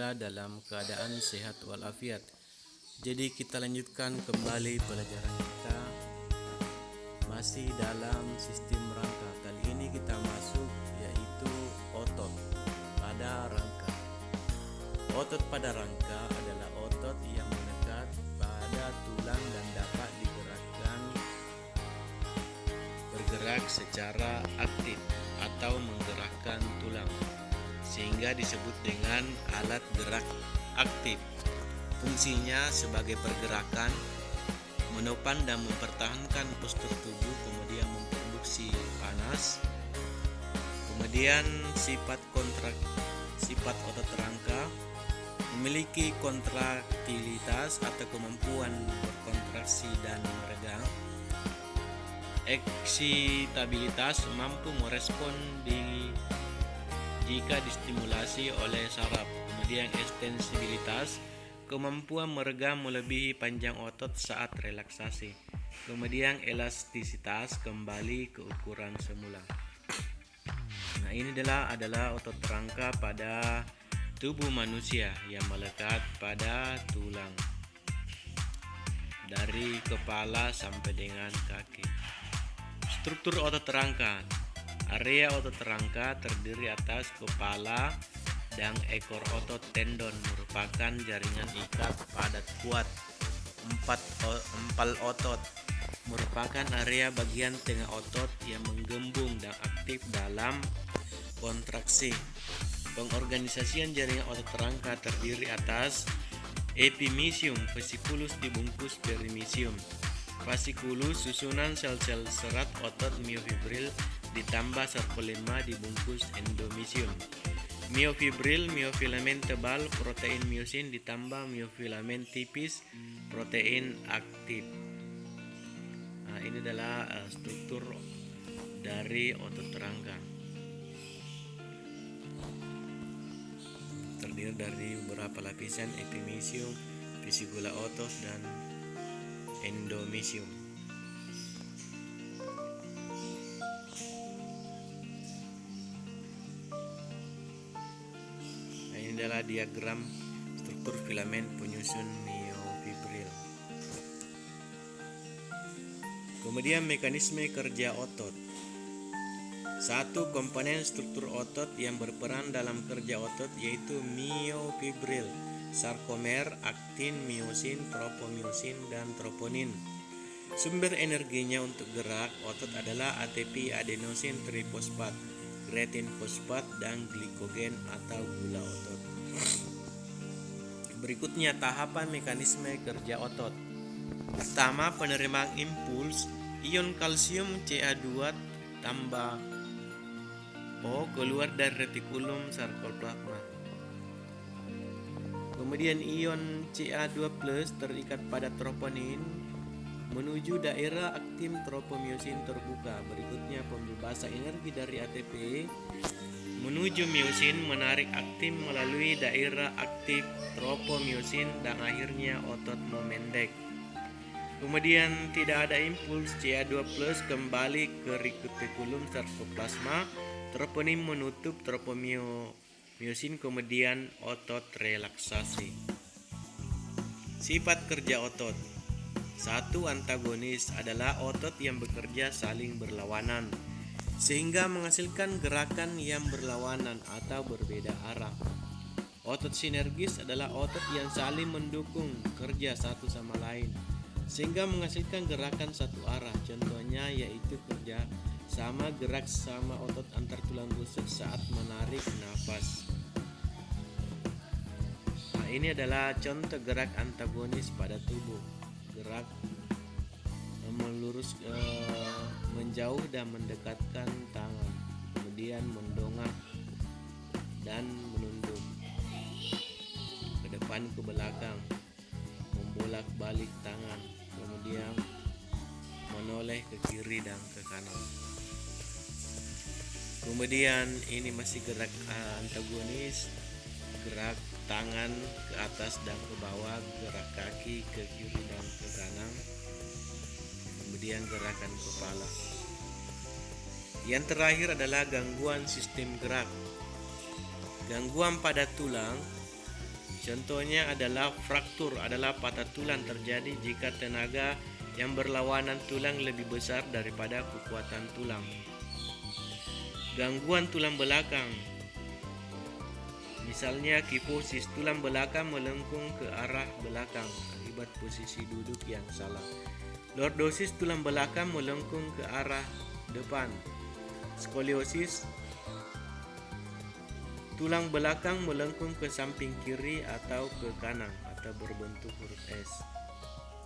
rangka dalam keadaan sehat walafiat. Jadi kita lanjutkan kembali pelajaran kita masih dalam sistem rangka. Kali ini kita masuk yaitu otot pada rangka. Otot pada rangka adalah otot yang menekat pada tulang dan dapat digerakkan bergerak secara aktif atau menggerakkan tulang, sehingga disebut dengan alat gerak aktif. Fungsinya sebagai pergerakan, menopang dan mempertahankan postur tubuh, kemudian memproduksi panas. Kemudian sifat otot rangka memiliki kontraktilitas atau kemampuan berkontraksi dan meregang. Eksitabilitas, mampu merespon jika distimulasi oleh saraf. Kemudian ekstensibilitas, kemampuan meregang melebihi panjang otot saat relaksasi. Kemudian elastisitas, kembali ke ukuran semula. Nah, ini adalah otot rangka pada tubuh manusia yang melekat pada tulang dari kepala sampai dengan kaki. Struktur otot rangka. Area otot rangka terdiri atas kepala dan ekor otot tendon, merupakan jaringan ikat padat kuat. Empal otot merupakan area bagian tengah otot yang menggembung dan aktif dalam kontraksi. Pengorganisasian jaringan otot rangka terdiri atas epimysium, fasciculus dibungkus perimysium. Fasciculus, susunan sel-sel serat otot myofibril ditambah sarkolemma dibungkus endomysium. Myofibril, myofilamen tebal, protein myosin ditambah myofilamen tipis, protein aktif. Nah, ini adalah struktur dari otot rangka. Terdiri dari beberapa lapisan epimysium, fascicula otos, dan endomysium. Nah, ini adalah diagram struktur filamen penyusun myofibril. Kemudian mekanisme kerja otot. Satu komponen struktur otot yang berperan dalam kerja otot yaitu myofibril, sarkomer, aktin, myosin, tropomyosin, dan troponin. Sumber energinya untuk gerak otot adalah ATP, adenosin trifosfat, kreatin fosfat, dan glikogen atau gula otot. Berikutnya tahapan mekanisme kerja otot. Pertama, penerimaan impuls ion kalsium Ca2 tambah O keluar dari retikulum sarkoplasma. Kemudian ion Ca2+ terikat pada troponin menuju daerah aktif tropomyosin terbuka. Berikutnya pembebasan energi dari ATP menuju myosin, menarik aktin melalui daerah aktif tropomyosin, dan akhirnya otot memendek. Kemudian tidak ada impuls Ca2+ kembali ke retikulum sarkoplasma. Troponin menutup tropomyosin, kemudian otot relaksasi. Sifat kerja otot. Satu, antagonis adalah otot yang bekerja saling berlawanan sehingga menghasilkan gerakan yang berlawanan atau berbeda arah. Otot sinergis adalah otot yang saling mendukung kerja satu sama lain sehingga menghasilkan gerakan satu arah. Contohnya yaitu kerja sama gerak sama otot antar tulang rusuk saat menarik nafas. Nah, ini adalah contoh gerak antagonis pada tubuh. Gerak melurus, menjauh dan mendekatkan tangan, kemudian mendongak dan menunduk, ke depan ke belakang, membolak-balik tangan, kemudian menoleh ke kiri dan ke kanan. Kemudian ini masih gerak antagonis, gerak tangan ke atas dan ke bawah, gerak kaki ke kiri dan ke kanan, kemudian gerakan kepala. Yang terakhir adalah gangguan sistem gerak. Gangguan pada tulang Contohnya adalah fraktur adalah patah tulang terjadi jika tenaga yang berlawanan tulang lebih besar daripada kekuatan tulang. Gangguan tulang belakang, misalnya kifosis, tulang belakang melengkung ke arah belakang akibat posisi duduk yang salah. Lordosis, tulang belakang melengkung ke arah depan. Skoliosis, tulang belakang melengkung ke samping kiri atau ke kanan atau berbentuk huruf S.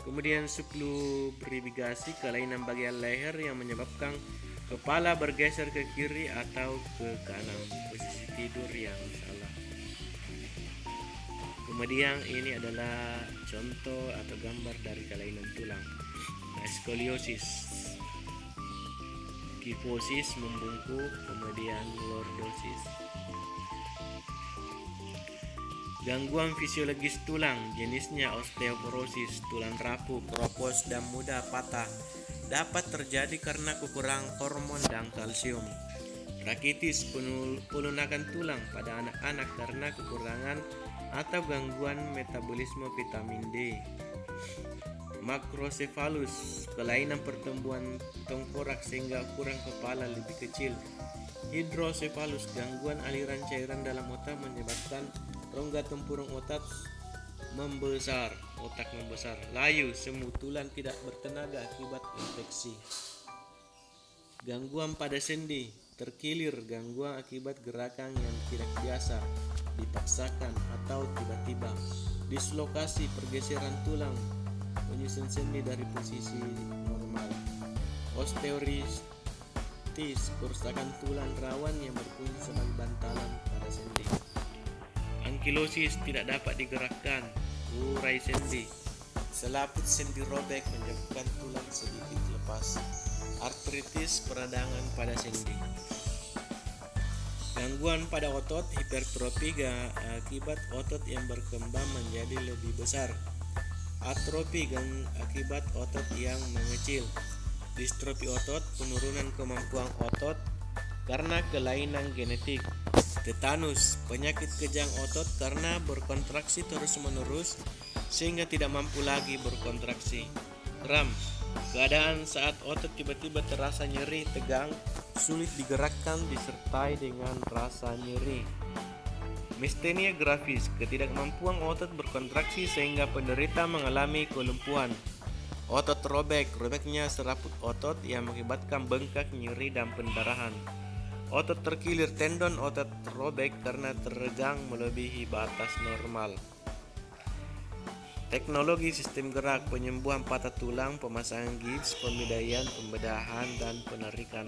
Kemudian sublubrigasi, kelainan bagian leher yang menyebabkan kepala bergeser ke kiri atau ke kanan, posisi tidur yang salah. Kemudian ini adalah contoh atau gambar dari kelainan tulang. Skoliosis, kifosis membungkuk, kemudian lordosis. Gangguan fisiologis tulang, jenisnya osteoporosis, tulang rapuh, keropos, dan mudah patah, dapat terjadi karena kekurangan hormon dan kalsium. Rakitis, pelunakan tulang pada anak-anak karena kekurangan atau gangguan metabolisme vitamin D. Makrosefalus, kelainan pertumbuhan tengkorak sehingga ukuran kepala lebih kecil. Hidrosefalus, gangguan aliran cairan dalam otak menyebabkan rongga tempurung otak membesar. Layu, semu, tulang tidak bertenaga akibat infeksi. Gangguan pada sendi, terkilir, gangguan akibat gerakan yang tidak biasa, dipaksakan atau tiba-tiba. Dislokasi, pergeseran tulang, penyusun sendi dari posisi normal. Osteoristis, kerusakan tulang rawan yang berfungsi sebagai bantalan pada sendi. Ankilosis, tidak dapat digerakkan. Urai sendi, selaput sendi robek menyebabkan tulang sedikit lepas. Artritis, peradangan pada sendi. Gangguan pada otot, hipertrofi akibat otot yang berkembang menjadi lebih besar. Atrofi, akibat otot yang mengecil. Distrofi otot, penurunan kemampuan otot karena kelainan genetik. Tetanus, penyakit kejang otot karena berkontraksi terus-menerus sehingga tidak mampu lagi berkontraksi. Kram, keadaan saat otot tiba-tiba terasa nyeri, tegang, sulit digerakkan disertai dengan rasa nyeri. Mistenia grafis, ketidakmampuan otot berkontraksi sehingga penderita mengalami kelumpuhan. Otot robek, robeknya serabut otot yang mengakibatkan bengkak, nyeri, dan pendarahan. Otot terkilir, tendon otot robek karena teregang melebihi batas normal. Teknologi sistem gerak, penyembuhan patah tulang, pemasangan gips, pemindaian, pembedahan, dan penarikan.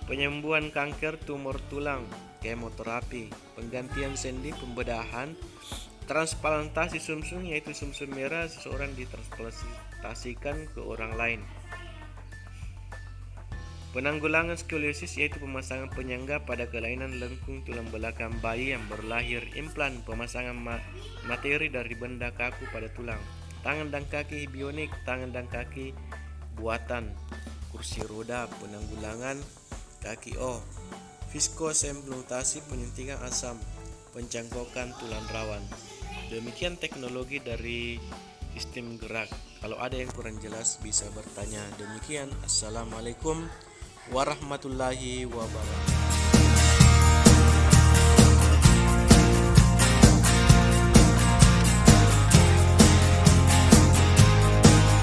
Penyembuhan kanker tumor tulang, kemoterapi, penggantian sendi, pembedahan, transplantasi sumsum yaitu sumsum merah seseorang ditransplantasikan ke orang lain. Penanggulangan skoliosis yaitu pemasangan penyangga pada kelainan lengkung tulang belakang bayi yang berlahir, implan, pemasangan materi dari benda kaku pada tulang. Tangan dan kaki bionik, tangan dan kaki buatan, kursi roda, penanggulangan kaki O, viskosemplutasi, penyuntikan asam, pencangkokan tulang rawan. Demikian teknologi dari sistem gerak. Kalau ada yang kurang jelas bisa bertanya. Demikian, assalamualaikum warahmatullahi wabarakatuh.